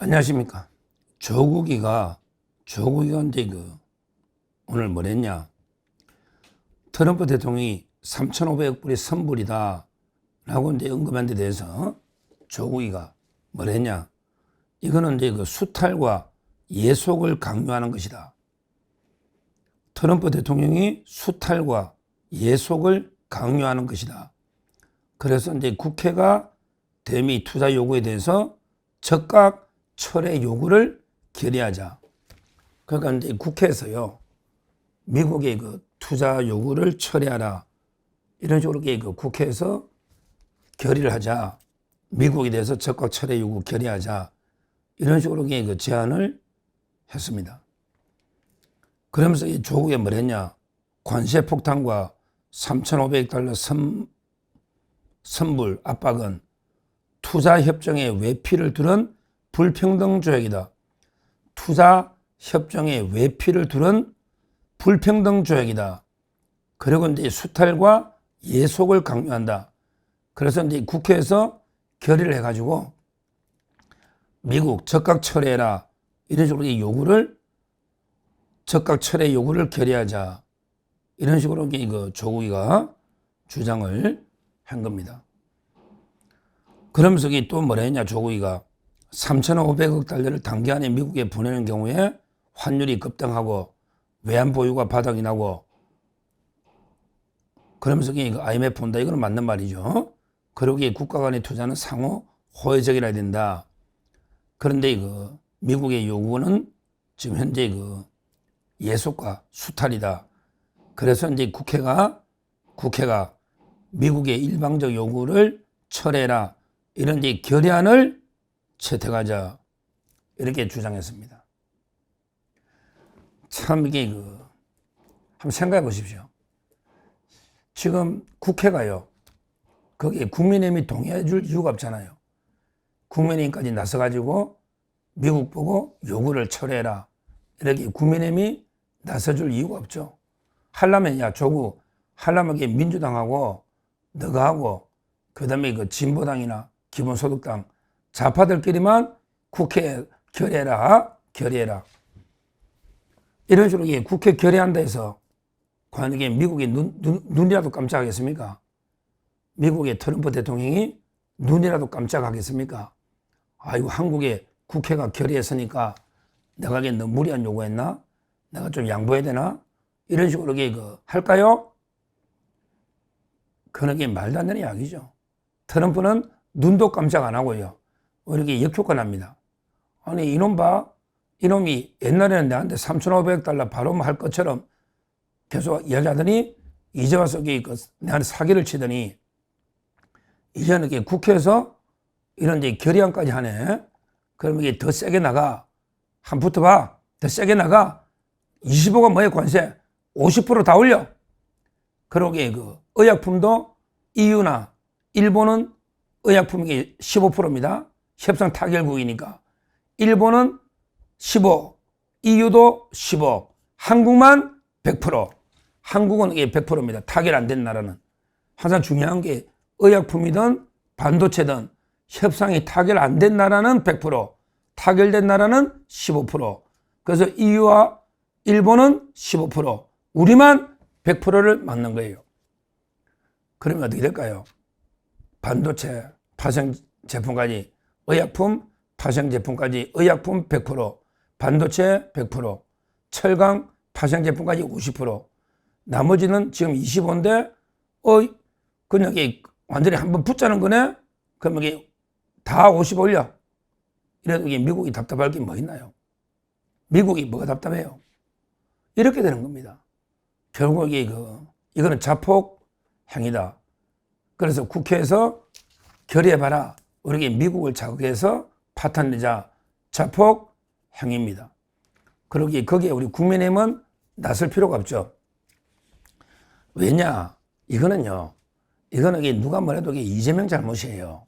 안녕하십니까. 조국이가 이제 오늘 뭐랬냐. 트럼프 대통령이 3,500억 불이 선불이다 라고 이제 언급한 데 대해서 조국이가 뭐랬냐. 이거는 이제 수탈과 예속을 강요하는 것이다. 트럼프 대통령이 수탈과 예속을 강요하는 것이다. 그래서 이제 국회가 대미 투자 요구에 대해서 즉각 철회 요구를 결의하자. 그러니까 이제 국회에서요, 미국의 투자 요구를 철회하라. 이런 식으로 국회에서 결의를 하자. 미국에 대해서 즉각 철회 요구 결의하자. 이런 식으로 제안을 했습니다. 그러면서 이 조국이 뭐랬냐. 관세 폭탄과 3,500억 달러 선불 압박은 투자협정의 외피를 두른 불평등 조약이다. 투자협정의 외피를 두른 불평등 조약이다. 그리고 이제 수탈과 예속을 강요한다. 그래서 이제 국회에서 결의를 해가지고 미국 즉각 철회해라. 이런 식으로 이 요구를 즉각 철회 요구를 결의하자. 이런 식으로 조국이가 주장을 한 겁니다. 그러면서 또 뭐라 했냐. 조국이가 3,500억 달러를 단기간에 미국에 보내는 경우에 환율이 급등하고 외환 보유가 바닥이 나고 그러면서 IMF 온다. 이거는 맞는 말이죠. 그리고 국가 간의 투자는 상호 호혜적이라야 된다. 그런데 미국의 요구는 지금 현재 예속과 수탈이다. 그래서 이제 국회가 미국의 일방적 요구를 철회해라. 이런 이제 결의안을 채택하자. 이렇게 주장했습니다. 참 이게 한번 생각해 보십시오. 지금 국회가요, 거기에 국민의힘이 동의해 줄 이유가 없잖아요. 국민의힘까지 나서가지고 미국 보고 요구를 철회해라. 이렇게 국민의힘이 나서줄 이유가 없죠. 하려면 조국 하려면 민주당하고 너가 하고 그 다음에 진보당이나 기본소득당 좌파들끼리만 국회에 결의해라. 이런 식으로 국회 결의한다 해서 과연 이게 미국이 눈이라도 깜짝하겠습니까? 미국의 트럼프 대통령이 눈이라도 깜짝하겠습니까? 아이고, 한국의 국회가 결의했으니까 내가 너무 무리한 요구했나? 내가 좀 양보해야 되나? 이런 식으로 할까요? 그건 말도 안 되는 이야기죠. 트럼프는 눈도 깜짝 안 하고요. 이렇게 역효과 납니다. 아니, 이놈 봐. 이놈이 옛날에는 내한테 3,500억 달러 바로 할 것처럼 계속 이야기하더니 이제 와서 내한테 사기를 치더니 이제는 국회에서 이런 결의안까지 하네. 그러면 이게 더 세게 나가. 한번 붙어봐. 더 세게 나가. 25가 뭐예요, 관세? 50% 다 올려. 그러고 의약품도 EU나 일본은 의약품이 15%입니다. 협상 타결국이니까. 일본은 15, EU도 15, 한국만 100%. 한국은 이게 100%입니다. 타결 안 된 나라는. 항상 중요한 게 의약품이든 반도체든 협상이 타결 안 된 나라는 100%, 타결된 나라는 15%. 그래서 EU와 일본은 15%, 우리만 100%를 막는 거예요. 그러면 어떻게 될까요? 반도체, 파생 제품까지, 의약품, 파생 제품까지, 의약품 100%, 반도체 100%, 철강, 파생 제품까지 50%. 나머지는 지금 25인데, 그냥 완전히 한번 붙자는 거네? 그러면 이게 다 50 올려. 이래도 이게 미국이 답답할 게 뭐 있나요? 미국이 뭐가 답답해요? 이렇게 되는 겁니다. 결국 이거는 자폭 행위다. 그래서 국회에서 결의해봐라. 우리에게 미국을 자극해서 파탄내자. 자폭 행위입니다. 그러기에 거기에 우리 국민의힘은 나설 필요가 없죠. 왜냐? 이거는 누가 뭐래도 이재명 잘못이에요.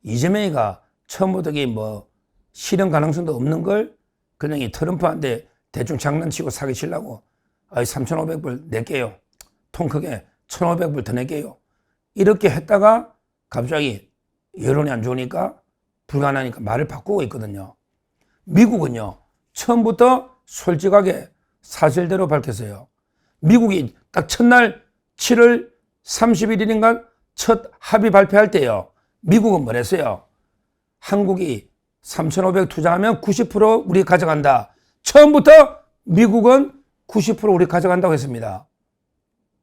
이재명이가 처음부터 실현 가능성도 없는 걸 그냥 트럼프한테 대충 장난치고 사기치려고 3,500불 낼게요. 통 크게 1,500불 더 낼게요. 이렇게 했다가 갑자기 여론이 안 좋으니까 불가능하니까 말을 바꾸고 있거든요. 미국은요, 처음부터 솔직하게 사실대로 밝혔어요. 미국이 딱 첫날 7월 31일인가 첫 합의 발표할 때요, 미국은 뭐랬어요? 한국이 3,500 투자하면 90% 우리 가져간다. 처음부터 미국은 90% 우리 가져간다고 했습니다.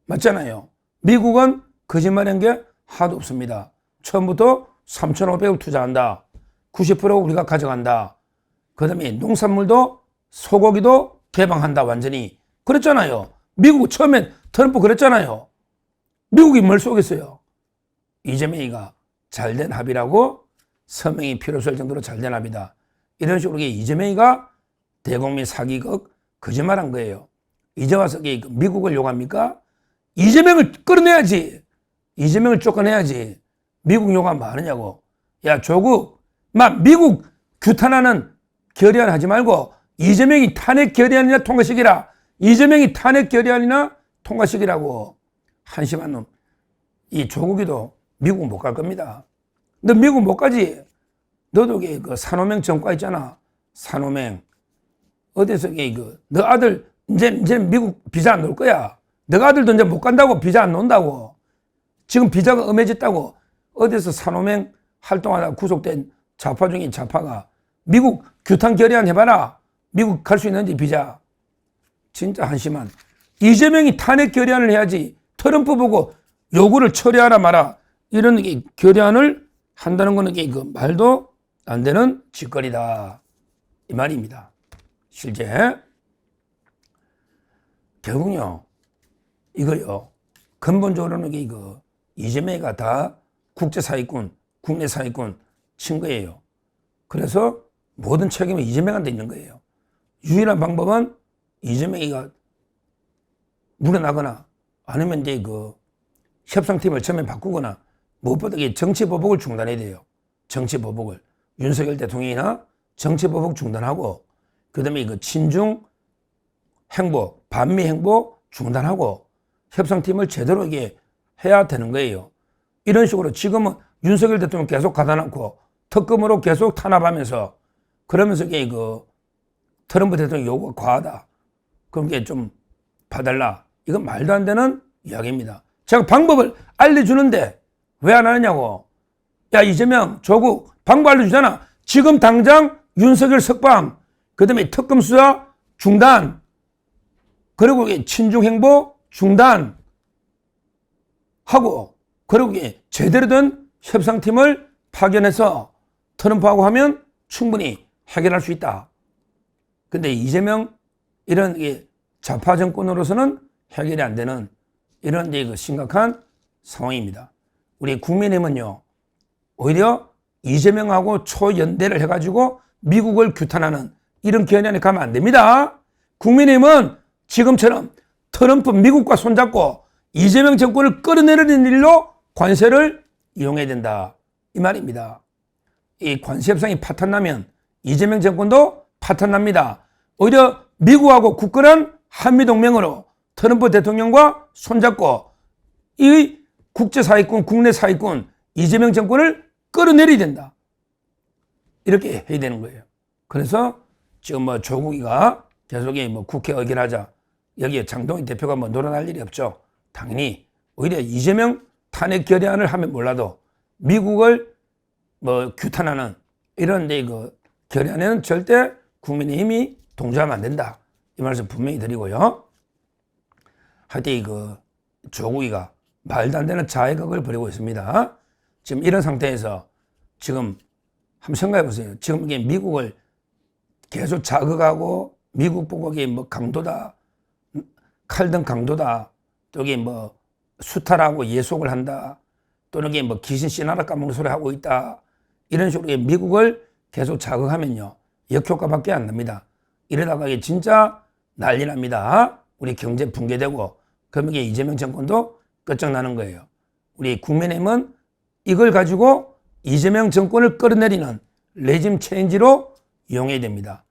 맞잖아요. 미국은 거짓말한 게 하나도 없습니다. 처음부터 3,500억 투자한다. 90% 우리가 가져간다. 그 다음에 농산물도 소고기도 개방한다. 완전히. 그랬잖아요. 미국 처음엔 트럼프 그랬잖아요. 미국이 뭘 쏘겠어요. 이재명이가 잘된 합의라고 서명이 필요 없을 정도로 잘된 합의다. 이런 식으로 이재명이가 대국민 사기극 거짓말한 거예요. 이제 와서 미국을 욕합니까? 이재명을 끌어내야지. 이재명을 쫓아내야지. 미국 욕하면 많으냐고. 야, 조국, 미국 규탄하는 결의안 하지 말고 이재명이 탄핵 결의안이나 통과시키라. 이재명이 탄핵 결의안이나 통과시키라고. 한심한 놈. 이 조국이도 미국 못 갈 겁니다. 너 미국 못 가지. 너도 그 산호맹 전과 있잖아. 산호맹. 어디서 너 아들 이제 미국 비자 안 놓을 거야. 너가 아들도 이제 못 간다고. 비자 안 놓는다고. 지금 비자가 엄해졌다고. 어디서 산호맹 활동하다가 구속된 좌파 중인 좌파가 미국 규탄 결의안 해봐라. 미국 갈 수 있는지 비자. 진짜 한심한. 이재명이 탄핵 결의안을 해야지. 트럼프 보고 요구를 처리하라 마라. 이런 결의안을 한다는 거는 그 말도 안 되는 짓거리다. 이 말입니다. 실제 결국요, 이거요, 근본적으로는 이재명이가 다 국제사기꾼, 국내 사기꾼 친 거예요. 그래서 모든 책임은 이재명한테 있는 거예요. 유일한 방법은 이재명이가 물러나거나 아니면 이제 협상팀을 처음에 바꾸거나 무엇보다 정치보복을 중단해야 돼요. 정치보복을. 윤석열 대통령이나 정치보복 중단하고, 그 다음에 친중 행보, 반미 행보 중단하고 협상팀을 제대로 해야 되는 거예요. 이런 식으로 지금은 윤석열 대통령 계속 가다 놓고 특검으로 계속 탄압하면서 그러면서 트럼프 대통령 요구가 과하다. 그럼 좀 봐달라. 이건 말도 안 되는 이야기입니다. 제가 방법을 알려주는데 왜 안 하느냐고. 야, 이재명, 조국 방법 알려주잖아. 지금 당장 윤석열 석방, 그 다음에 특검 수사 중단, 그리고 친중 행보 중단 하고, 그리고 제대로 된 협상팀을 파견해서 트럼프하고 하면 충분히 해결할 수 있다. 근데 이재명 이런 좌파 정권으로서는 해결이 안 되는 이런 심각한 상황입니다. 우리 국민의힘은요, 오히려 이재명하고 초연대를 해가지고 미국을 규탄하는 이런 결의안에 가면 안 됩니다. 국민의힘은 지금처럼 트럼프 미국과 손잡고 이재명 정권을 끌어내리는 일로 관세를 이용해야 된다. 이 말입니다. 이 관세 협상이 파탄나면 이재명 정권도 파탄납니다. 오히려 미국하고 굳건한 한미동맹으로 트럼프 대통령과 손잡고 이 국제사기꾼, 국내 사기꾼 이재명 정권을 끌어내려야 된다. 이렇게 해야 되는 거예요. 그래서 지금 조국이가 계속 국회 의결하자. 여기에 장동희 대표가 놀아날 일이 없죠. 당연히 오히려 이재명 탄핵 결의안을 하면 몰라도 미국을 규탄하는 이런 결의안에는 절대 국민의힘이 동조하면 안 된다. 이 말씀 분명히 드리고요. 하여튼 조국이가 말도 안 되는 자해극을 벌이고 있습니다. 지금 이런 상태에서 지금 한번 생각해 보세요. 지금 이게 미국을 계속 자극하고 미국 보고 강도다, 칼등 강도다, 또 수탈하고 예속을 한다, 또는 귀신 씨나라 까먹는 소리 하고 있다. 이런 식으로 미국을 계속 자극하면요, 역효과밖에 안 납니다. 이러다가 진짜 난리 납니다. 우리 경제 붕괴되고, 그러면 이재명 정권도 끝장나는 거예요. 우리 국민의힘은 이걸 가지고 이재명 정권을 끌어내리는 레짐 체인지로 이용해야 됩니다.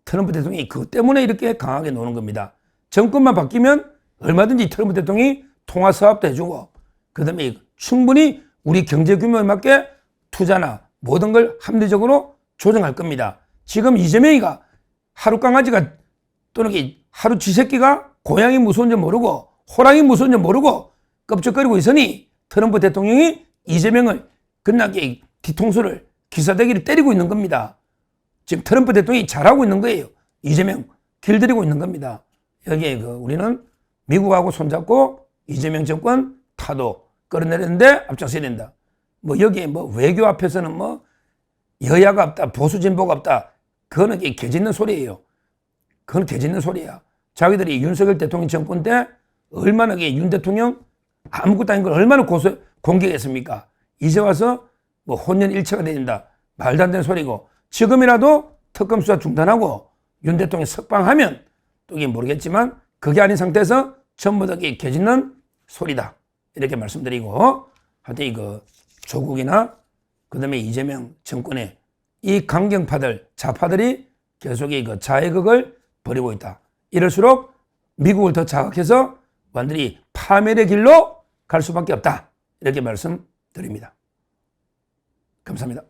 트럼프 대통령이 그것 때문에 이렇게 강하게 노는 겁니다. 정권만 바뀌면 얼마든지 트럼프 대통령이 통화 사업도 해주고, 그 다음에 충분히 우리 경제 규모에 맞게 투자나 모든 걸 합리적으로 조정할 겁니다. 지금 이재명이가 하루 강아지가 또는 하루 쥐새끼가 고양이 무서운 줄 모르고 호랑이 무서운 줄 모르고 껍적거리고 있으니 트럼프 대통령이 이재명을 끝나게 뒤통수를 기사대기를 때리고 있는 겁니다. 지금 트럼프 대통령이 잘하고 있는 거예요. 이재명 길들이고 있는 겁니다. 여기에 우리는 미국하고 손잡고 이재명 정권 타도 끌어내리는데 앞장서야 된다. 뭐 여기에 뭐 외교 앞에서는 뭐 여야가 없다, 보수 진보가 없다. 그거는 개짖는 소리예요. 그건 개짖는 소리야. 자기들이 윤석열 대통령 정권 때 얼마나 윤 대통령 아무것도 아닌 걸 얼마나 공격했습니까? 이제 와서 뭐 혼연일체가 된다. 말도 안 되는 소리고 지금이라도 특검 수사 중단하고 윤 대통령 석방하면 또 이게 모르겠지만 그게 아닌 상태에서 전부 다 개짖는 소리다. 이렇게 말씀드리고 하여튼 조국이나 그다음에 이재명 정권의 이 강경파들, 좌파들이 계속 자해극을 벌이고 있다. 이럴수록 미국을 더 자극해서 완전히 파멸의 길로 갈 수밖에 없다. 이렇게 말씀드립니다. 감사합니다.